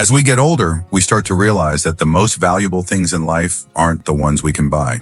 As we get older, we start to realize that the most valuable things in life aren't the ones we can buy.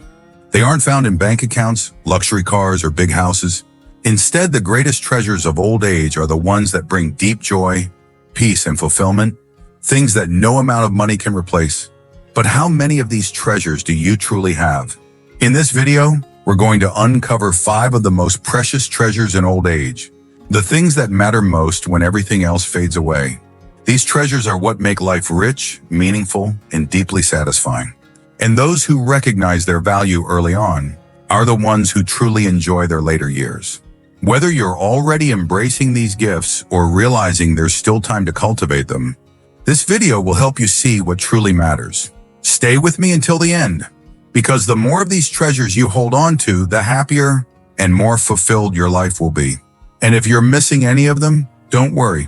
They aren't found in bank accounts, luxury cars, or big houses. Instead, the greatest treasures of old age are the ones that bring deep joy, peace, and fulfillment, things that no amount of money can replace. But how many of these treasures do you truly have? In this video, we're going to uncover 5 of the most precious treasures in old age, the things that matter most when everything else fades away. These treasures are what make life rich, meaningful, and deeply satisfying. And those who recognize their value early on are the ones who truly enjoy their later years. Whether you're already embracing these gifts or realizing there's still time to cultivate them, this video will help you see what truly matters. Stay with me until the end, because the more of these treasures you hold on to, the happier and more fulfilled your life will be. And if you're missing any of them, don't worry.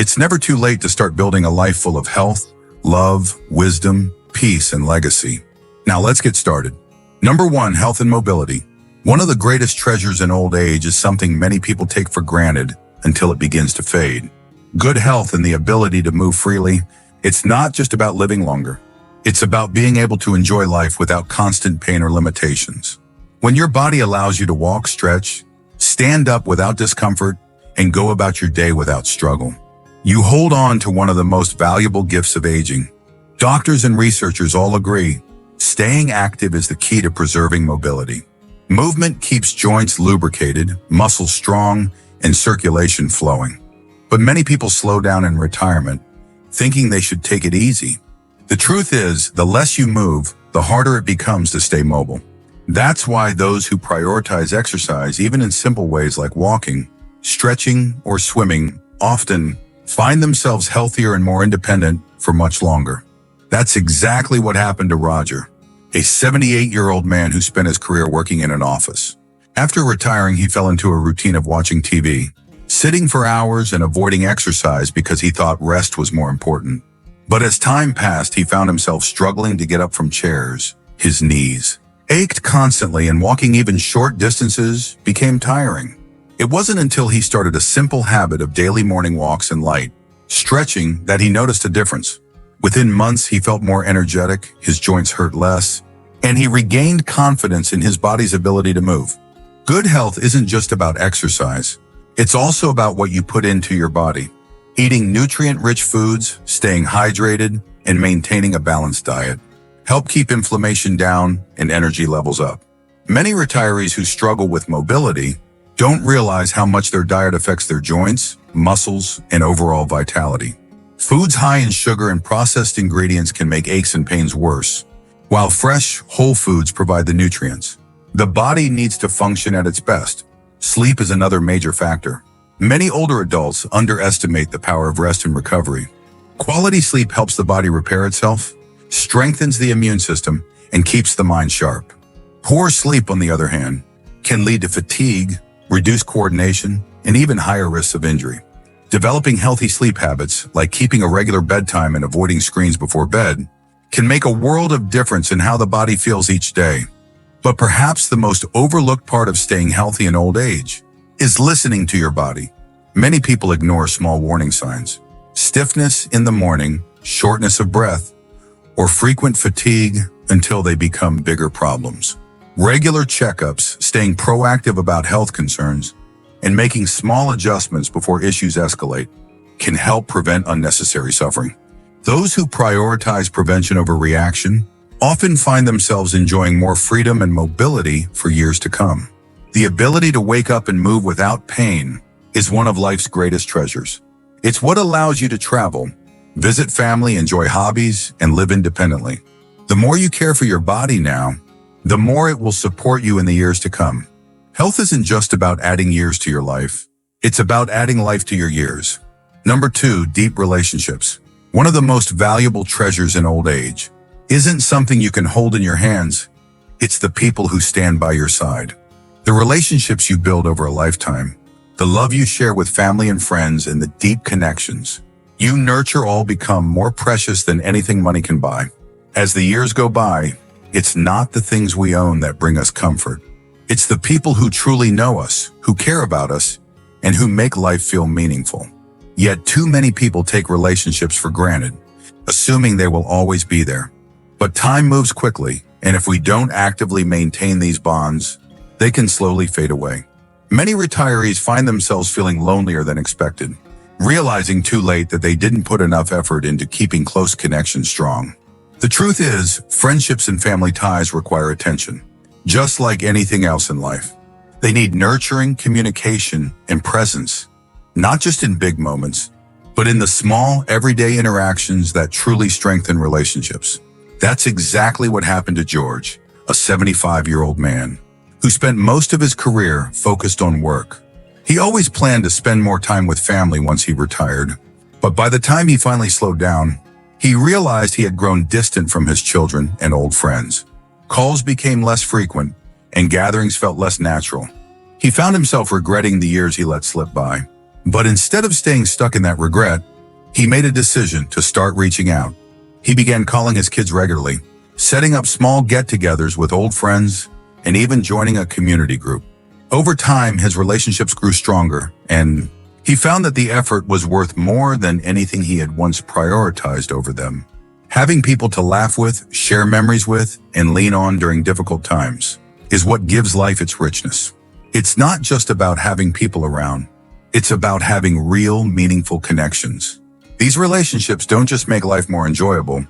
It's never too late to start building a life full of health, love, wisdom, peace, and legacy. Now let's get started. Number 1, health and mobility. One of the greatest treasures in old age is something many people take for granted until it begins to fade. Good health and the ability to move freely. It's not just about living longer. It's about being able to enjoy life without constant pain or limitations. When your body allows you to walk, stretch, stand up without discomfort, and go about your day without struggle, you hold on to one of the most valuable gifts of aging. Doctors and researchers all agree, staying active is the key to preserving mobility. Movement keeps joints lubricated, muscles strong, and circulation flowing. But many people slow down in retirement, thinking they should take it easy. The truth is, the less you move, the harder it becomes to stay mobile. That's why those who prioritize exercise, even in simple ways like walking, stretching, or swimming, often find themselves healthier and more independent for much longer. That's exactly what happened to Roger, a 78-year-old man who spent his career working in an office. After retiring, he fell into a routine of watching TV, sitting for hours and avoiding exercise because he thought rest was more important. But as time passed, he found himself struggling to get up from chairs. His knees ached constantly, and walking even short distances became tiring. It wasn't until he started a simple habit of daily morning walks and light stretching that he noticed a difference. Within months, he felt more energetic, his joints hurt less, and he regained confidence in his body's ability to move. Good health isn't just about exercise. It's also about what you put into your body. Eating nutrient-rich foods, staying hydrated, and maintaining a balanced diet help keep inflammation down and energy levels up. Many retirees who struggle with mobility don't realize how much their diet affects their joints, muscles, and overall vitality. Foods high in sugar and processed ingredients can make aches and pains worse, while fresh, whole foods provide the nutrients. The body needs to function at its best. Sleep is another major factor. Many older adults underestimate the power of rest and recovery. Quality sleep helps the body repair itself, strengthens the immune system, and keeps the mind sharp. Poor sleep, on the other hand, can lead to fatigue, reduced coordination, and even higher risks of injury. Developing healthy sleep habits, like keeping a regular bedtime and avoiding screens before bed, can make a world of difference in how the body feels each day. But perhaps the most overlooked part of staying healthy in old age is listening to your body. Many people ignore small warning signs: stiffness in the morning, shortness of breath, or frequent fatigue until they become bigger problems. Regular checkups, staying proactive about health concerns, and making small adjustments before issues escalate can help prevent unnecessary suffering. Those who prioritize prevention over reaction often find themselves enjoying more freedom and mobility for years to come. The ability to wake up and move without pain is one of life's greatest treasures. It's what allows you to travel, visit family, enjoy hobbies, and live independently. The more you care for your body now, the more it will support you in the years to come. Health isn't just about adding years to your life. It's about adding life to your years. Number 2, deep relationships. One of the most valuable treasures in old age isn't something you can hold in your hands. It's the people who stand by your side. The relationships you build over a lifetime, the love you share with family and friends, and the deep connections you nurture all become more precious than anything money can buy. As the years go by, it's not the things we own that bring us comfort. It's the people who truly know us, who care about us, and who make life feel meaningful. Yet too many people take relationships for granted. assuming they will always be there. But time moves quickly, and if we don't actively maintain these bonds, they can slowly fade away. Many retirees find themselves feeling lonelier than expected, realizing too late that they didn't put enough effort into keeping close connections strong. The truth is, friendships and family ties require attention, just like anything else in life. They need nurturing, communication, and presence, not just in big moments, but in the small, everyday interactions that truly strengthen relationships. That's exactly what happened to George, a 75-year-old man who spent most of his career focused on work. He always planned to spend more time with family once he retired, but by the time he finally slowed down, he realized he had grown distant from his children and old friends. Calls became less frequent, and gatherings felt less natural. He found himself regretting the years he let slip by. But instead of staying stuck in that regret, he made a decision to start reaching out. He began calling his kids regularly, setting up small get-togethers with old friends, and even joining a community group. Over time, his relationships grew stronger, and he found that the effort was worth more than anything he had once prioritized over them. Having people to laugh with, share memories with, and lean on during difficult times is what gives life its richness. It's not just about having people around. It's about having real, meaningful connections. These relationships don't just make life more enjoyable,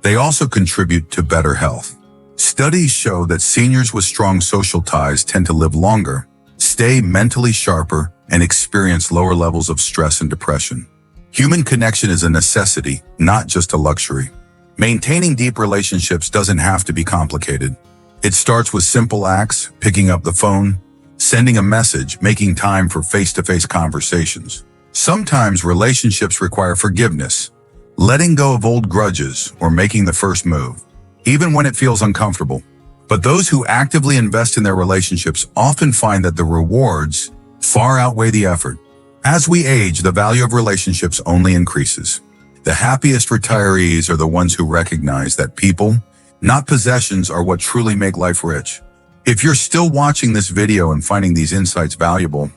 they also contribute to better health. Studies show that seniors with strong social ties tend to live longer, stay mentally sharper, and experience lower levels of stress and depression. Human connection is a necessity, not just a luxury. Maintaining deep relationships doesn't have to be complicated. It starts with simple acts, picking up the phone, sending a message, making time for face-to-face conversations. Sometimes relationships require forgiveness, letting go of old grudges, or making the first move, even when it feels uncomfortable. But those who actively invest in their relationships often find that the rewards far outweigh the effort. As we age, the value of relationships only increases. The happiest retirees are the ones who recognize that people, not possessions, are what truly make life rich. If you're still watching this video and finding these insights valuable,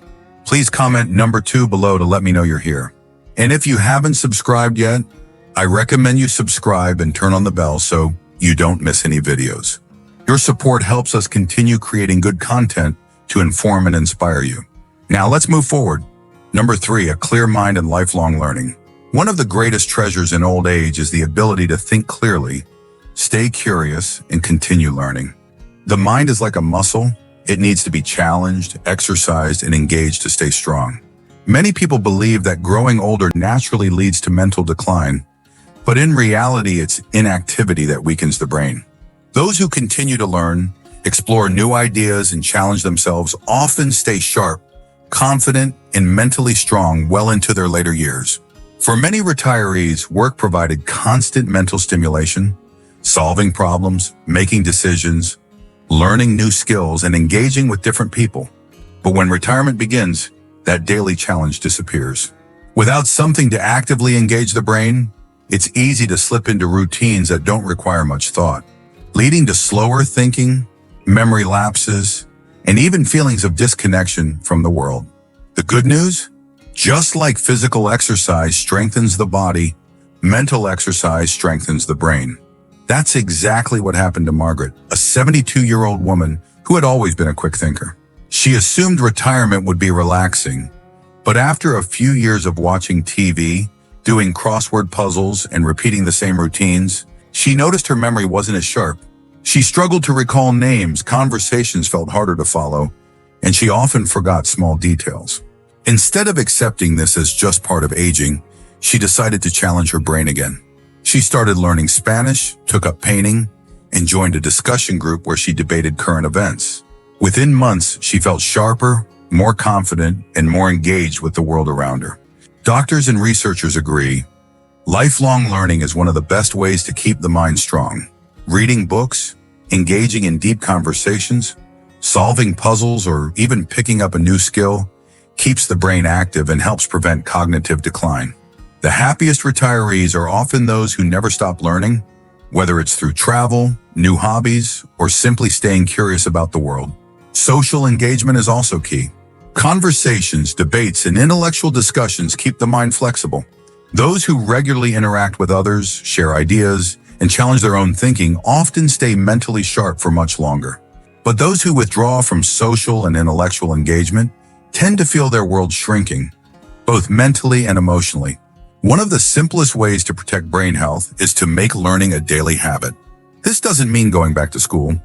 please comment number 2 below to let me know you're here. And if you haven't subscribed yet, I recommend you subscribe and turn on the bell so you don't miss any videos. Your support helps us continue creating good content to inform and inspire you. Now let's move forward. Number 3, a clear mind and lifelong learning. One of the greatest treasures in old age is the ability to think clearly, stay curious, and continue learning. The mind is like a muscle. It needs to be challenged, exercised, and engaged to stay strong. Many people believe that growing older naturally leads to mental decline, but in reality, it's inactivity that weakens the brain. Those who continue to learn, explore new ideas, and challenge themselves often stay sharp, confident, and mentally strong well into their later years. For many retirees, work provided constant mental stimulation, solving problems, making decisions, learning new skills, and engaging with different people. But when retirement begins, that daily challenge disappears. Without something to actively engage the brain, it's easy to slip into routines that don't require much thought, leading to slower thinking, memory lapses, and even feelings of disconnection from the world. The good news? Just like physical exercise strengthens the body, mental exercise strengthens the brain. That's exactly what happened to Margaret, a 72-year-old woman who had always been a quick thinker. She assumed retirement would be relaxing, but after a few years of watching TV, doing crossword puzzles, and repeating the same routines, she noticed her memory wasn't as sharp. She struggled to recall names, conversations felt harder to follow, and she often forgot small details. Instead of accepting this as just part of aging, she decided to challenge her brain again. She started learning Spanish, took up painting, and joined a discussion group where she debated current events. Within months, she felt sharper, more confident, and more engaged with the world around her. Doctors and researchers agree, lifelong learning is one of the best ways to keep the mind strong. Reading books, engaging in deep conversations, solving puzzles, or even picking up a new skill keeps the brain active and helps prevent cognitive decline. The happiest retirees are often those who never stop learning, whether it's through travel, new hobbies, or simply staying curious about the world. Social engagement is also key. Conversations, debates, and intellectual discussions keep the mind flexible. Those who regularly interact with others, share ideas, and challenge their own thinking often stay mentally sharp for much longer. But those who withdraw from social and intellectual engagement tend to feel their world shrinking, both mentally and emotionally. One of the simplest ways to protect brain health is to make learning a daily habit. This doesn't mean going back to school.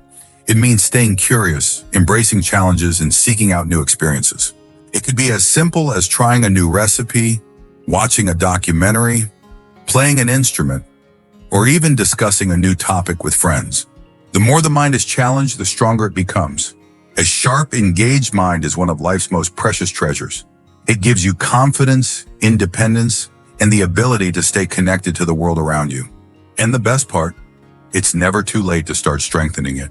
It means staying curious, embracing challenges, and seeking out new experiences. It could be as simple as trying a new recipe, watching a documentary, playing an instrument, or even discussing a new topic with friends. The more the mind is challenged, the stronger it becomes. A sharp, engaged mind is one of life's most precious treasures. It gives you confidence, independence, and the ability to stay connected to the world around you. And the best part, it's never too late to start strengthening it.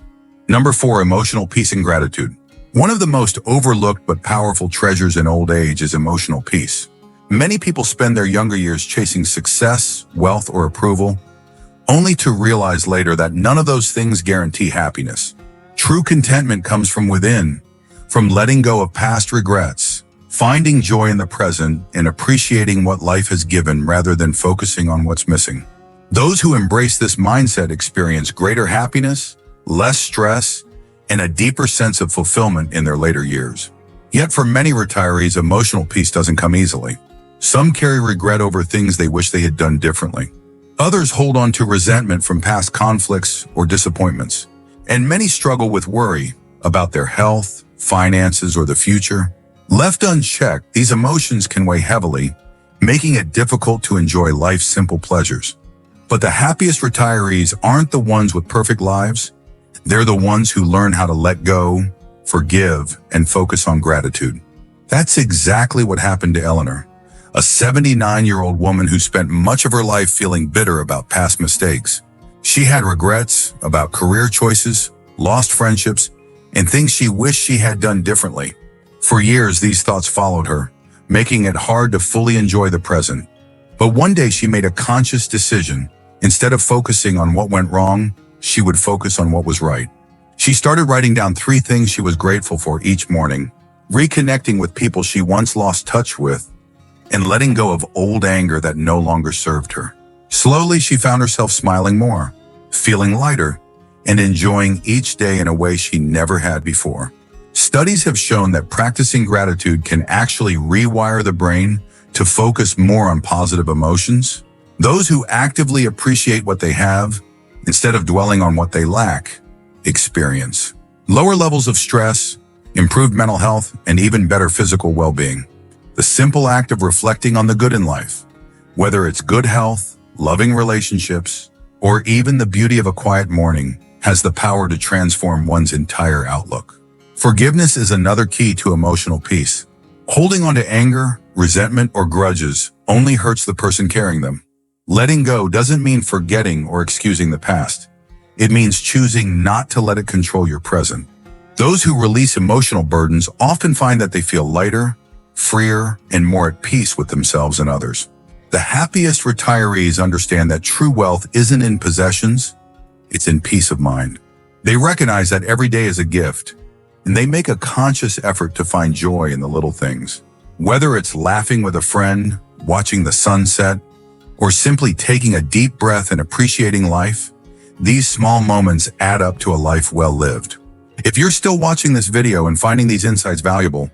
Number 4, emotional peace and gratitude. One of the most overlooked but powerful treasures in old age is emotional peace. Many people spend their younger years chasing success, wealth, or approval, only to realize later that none of those things guarantee happiness. True contentment comes from within, from letting go of past regrets, finding joy in the present, and appreciating what life has given rather than focusing on what's missing. Those who embrace this mindset experience greater happiness, less stress, and a deeper sense of fulfillment in their later years. Yet for many retirees, emotional peace doesn't come easily. Some carry regret over things they wish they had done differently. Others hold on to resentment from past conflicts or disappointments. And many struggle with worry about their health, finances, or the future. Left unchecked, these emotions can weigh heavily, making it difficult to enjoy life's simple pleasures. But the happiest retirees aren't the ones with perfect lives. They're the ones who learn how to let go, forgive, and focus on gratitude. That's exactly what happened to Eleanor, a 79-year-old woman who spent much of her life feeling bitter about past mistakes. She had regrets about career choices, lost friendships, and things she wished she had done differently. For years, these thoughts followed her, making it hard to fully enjoy the present. But one day she made a conscious decision. Instead of focusing on what went wrong, she would focus on what was right. She started writing down 3 things she was grateful for each morning, reconnecting with people she once lost touch with, and letting go of old anger that no longer served her. Slowly, she found herself smiling more, feeling lighter, and enjoying each day in a way she never had before. Studies have shown that practicing gratitude can actually rewire the brain to focus more on positive emotions. Those who actively appreciate what they have, instead of dwelling on what they lack, experience lower levels of stress, improved mental health, and even better physical well-being. The simple act of reflecting on the good in life, whether it's good health, loving relationships, or even the beauty of a quiet morning, has the power to transform one's entire outlook. Forgiveness is another key to emotional peace. Holding on to anger, resentment, or grudges only hurts the person carrying them. Letting go doesn't mean forgetting or excusing the past. It means choosing not to let it control your present. Those who release emotional burdens often find that they feel lighter, freer, and more at peace with themselves and others. The happiest retirees understand that true wealth isn't in possessions, it's in peace of mind. They recognize that every day is a gift, and they make a conscious effort to find joy in the little things. Whether it's laughing with a friend, watching the sunset, or simply taking a deep breath and appreciating life, these small moments add up to a life well lived. If you're still watching this video and finding these insights valuable,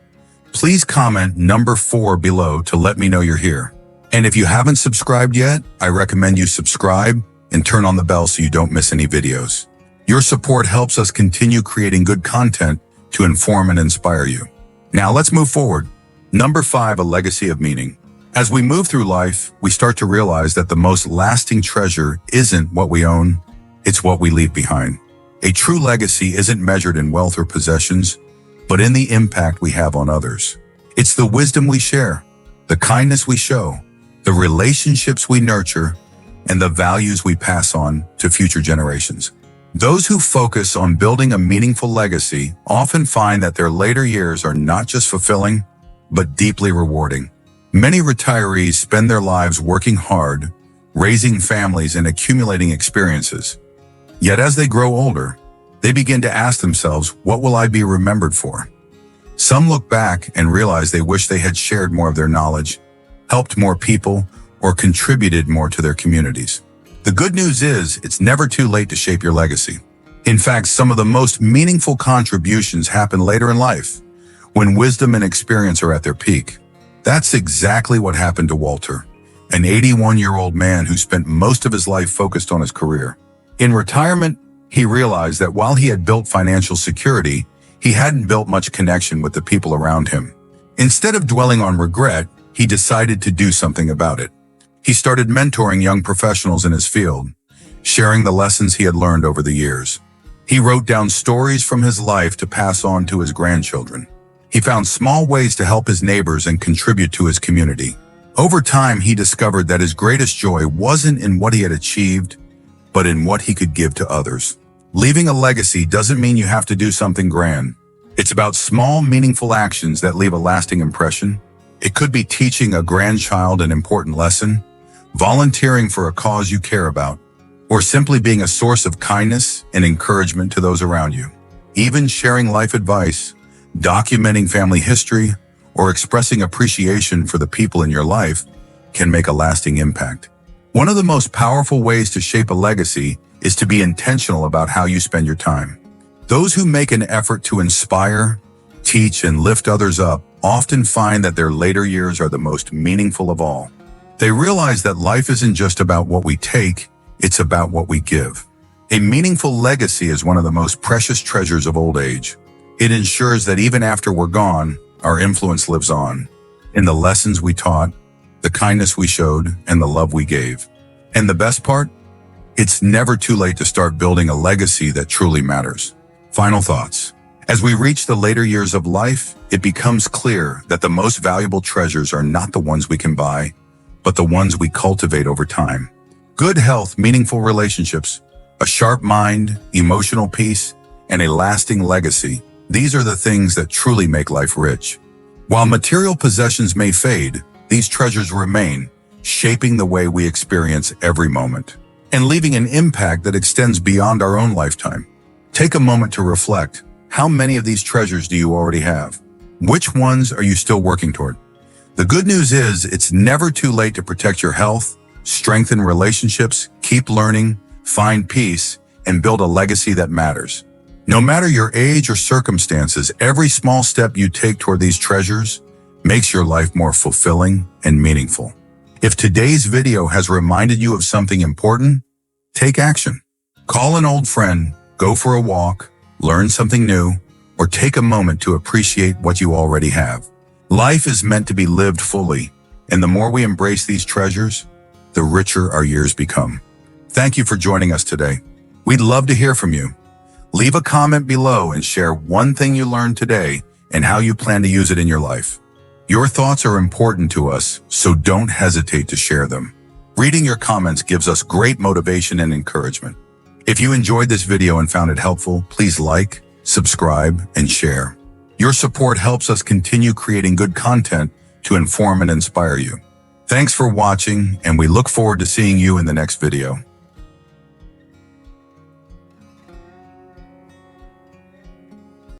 please comment number 4 below to let me know you're here. And if you haven't subscribed yet, I recommend you subscribe and turn on the bell so you don't miss any videos. Your support helps us continue creating good content to inform and inspire you. Now let's move forward. Number 5, a legacy of meaning. As we move through life, we start to realize that the most lasting treasure isn't what we own, it's what we leave behind. A true legacy isn't measured in wealth or possessions, but in the impact we have on others. It's the wisdom we share, the kindness we show, the relationships we nurture, and the values we pass on to future generations. Those who focus on building a meaningful legacy often find that their later years are not just fulfilling, but deeply rewarding. Many retirees spend their lives working hard, raising families, and accumulating experiences. Yet as they grow older, they begin to ask themselves, what will I be remembered for? Some look back and realize they wish they had shared more of their knowledge, helped more people, or contributed more to their communities. The good news is, it's never too late to shape your legacy. In fact, some of the most meaningful contributions happen later in life, when wisdom and experience are at their peak. That's exactly what happened to Walter, an 81-year-old man who spent most of his life focused on his career. In retirement, he realized that while he had built financial security, he hadn't built much connection with the people around him. Instead of dwelling on regret, he decided to do something about it. He started mentoring young professionals in his field, sharing the lessons he had learned over the years. He wrote down stories from his life to pass on to his grandchildren. He found small ways to help his neighbors and contribute to his community. Over time, he discovered that his greatest joy wasn't in what he had achieved, but in what he could give to others. Leaving a legacy doesn't mean you have to do something grand. It's about small, meaningful actions that leave a lasting impression. It could be teaching a grandchild an important lesson, volunteering for a cause you care about, or simply being a source of kindness and encouragement to those around you. Even sharing life advice, documenting family history, or expressing appreciation for the people in your life can make a lasting impact. One of the most powerful ways to shape a legacy is to be intentional about how you spend your time. Those who make an effort to inspire, teach, and lift others up often find that their later years are the most meaningful of all. They realize that life isn't just about what we take, it's about what we give. A meaningful legacy is one of the most precious treasures of old age. It ensures that even after we're gone, our influence lives on, in the lessons we taught, the kindness we showed, and the love we gave. And the best part? It's never too late to start building a legacy that truly matters. Final thoughts. As we reach the later years of life, it becomes clear that the most valuable treasures are not the ones we can buy, but the ones we cultivate over time. Good health, meaningful relationships, a sharp mind, emotional peace, and a lasting legacy. These are the things that truly make life rich. While material possessions may fade, these treasures remain, shaping the way we experience every moment, and leaving an impact that extends beyond our own lifetime. Take a moment to reflect. How many of these treasures do you already have? Which ones are you still working toward? The good news is, it's never too late to protect your health, strengthen relationships, keep learning, find peace, and build a legacy that matters. No matter your age or circumstances, every small step you take toward these treasures makes your life more fulfilling and meaningful. If today's video has reminded you of something important, take action. Call an old friend, go for a walk, learn something new, or take a moment to appreciate what you already have. Life is meant to be lived fully, and the more we embrace these treasures, the richer our years become. Thank you for joining us today. We'd love to hear from you. Leave a comment below and share one thing you learned today and how you plan to use it in your life. Your thoughts are important to us, so don't hesitate to share them. Reading your comments gives us great motivation and encouragement. If you enjoyed this video and found it helpful, please like, subscribe, and share. Your support helps us continue creating good content to inform and inspire you. Thanks for watching, and we look forward to seeing you in the next video.